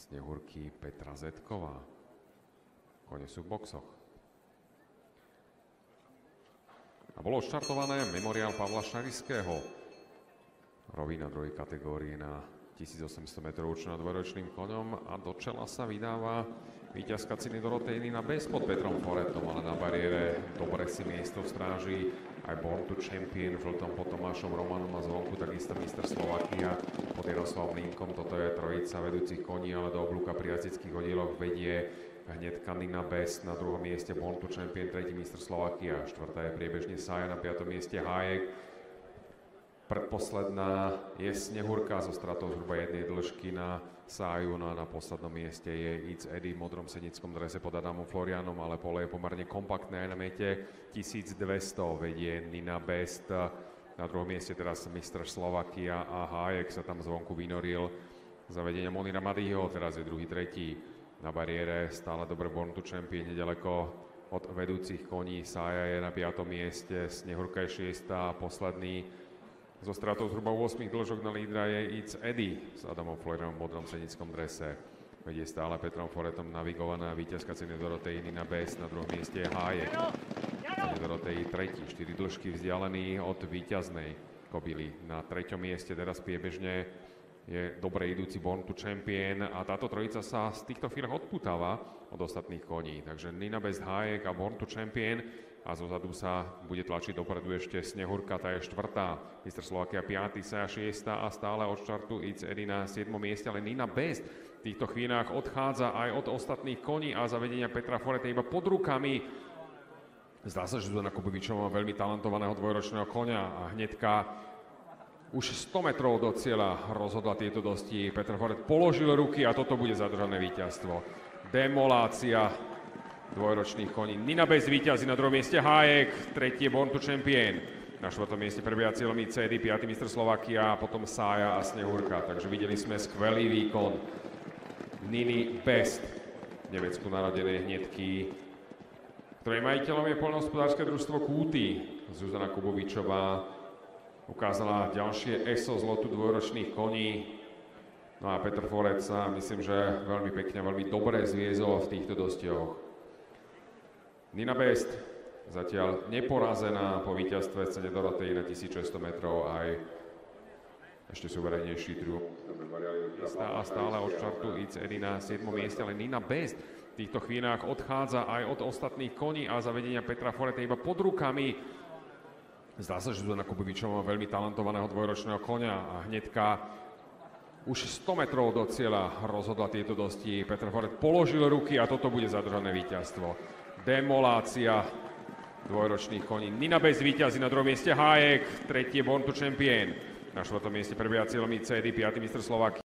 Snehurky Petra Zetková. Kone sú v boxoch. A bolo odštartované memoriál Pavla Šarišského. Rovina druhej kategórie na 1800 metrov určená dvojročným koňom a do čela sa vydáva víťazka ceny Dorotej Nina Best pod Petrom Foretom, ale na bariére dobre si miesto stráži aj Born to Champion v žltom pod Tomášom Romanom a zvonku takisto Mistr Slovakia pod Jaroslavom Linkom. Toto je trojica vedúcich koní, ale do oblúka pri jazdeckých hodieloch vedie hneď Nina Best, na druhom mieste Born to Champion, tretí Mistr Slovakia, štvrtá je priebežne Saja, na piatom mieste Hájek. Predposledná je Snehurka so stratou zhruba jednej dĺžky na Sáju, no a na poslednom mieste je It's Eddie v modrom senickom drese pod Adamom Florianom, ale pole je pomerne kompaktné aj na mete 1200, vedie Nina Best. Na druhom mieste teraz Mistr Slovakia a Hájek sa tam zvonku vynoril za vedenia Monira Madýho, teraz je druhý, tretí. Na bariére stále dobre Born to Champion, nedaleko od vedúcich koní. Sája je na 5. mieste, Snehurka je 6. a posledný so stratou zhruba 8 dĺžok na lídra je It's Eddie s Adamom Florianom v modrom senickom drese. Vedie stále Petrom Foretom navigovaná víťazka ceny Dorotej Nina Best, na druhom mieste je Hájek. Ceny Dorotej tretí, 4 dĺžky vzdialený od víťaznej kobily. Na 3. mieste teraz priebežne je dobre idúci Born to Champion a táto trojica sa z týchto chvíľach odputáva od ostatných koní. Takže Nina Best, Hájek a Born to Champion a zozadu sa bude tlačiť dopredu ešte Snehurka, tá je 4. Mistr Slovakia 5. Saja 6. a stále od štartu It's Eddie na 7. mieste, ale Nina Best v týchto chvíľach odchádza aj od ostatných koní a zavedenia Petra Foreta iba pod rukami. Zdá sa, že Zuzana Kubovičová má veľmi talentovaného dvojročného koňa a hnedka už 100 metrov do cieľa rozhodla tieto dosti. Petr Foret položil ruky a toto bude zadržané víťazstvo. Demolácia dvojročných koní. Nina Best víťazí, na druhom mieste Hájek, tretí je Born to Champion. Na 4. mieste prebieha cieľom It's Eddie, 5. Mistr Slovakia, potom Sája a Snehurka. Takže videli sme skvelý výkon Niny Best, v Nemecku narodenej hnedky, ktorej majiteľom je poľnohospodárske družstvo Kúty. Zuzana Kubovičová ukázala ďalšie ESO z lotu dvojročných koní. No a Petr Foret sa, myslím, že veľmi pekne, veľmi dobre zviezol v týchto dostioch. Nina Best zatiaľ neporazená po víťazstve cene Dorotej na 1600 metrov, aj ešte suverénnejší druh. A stále od štartu It's Eddie na 7. mieste, ale Nina Best v týchto chvíľach odchádza aj od ostatných koní a zavedenia Petra Foreta iba pod rukami. Zdá sa, že Zuzana Kubovičová má veľmi talentovaného dvojročného koňa a hnedka už 100 metrov do cieľa rozhodla tieto dosti. Petr Foret položil ruky a toto bude zadržané víťazstvo. Demolácia dvojročných koní. Nina Best víťazí, na druhom mieste Hájek, tretí je Born to Champion. Na 4. mieste prebieha cieľom It's Eddie, 5. Mistr Slovakia.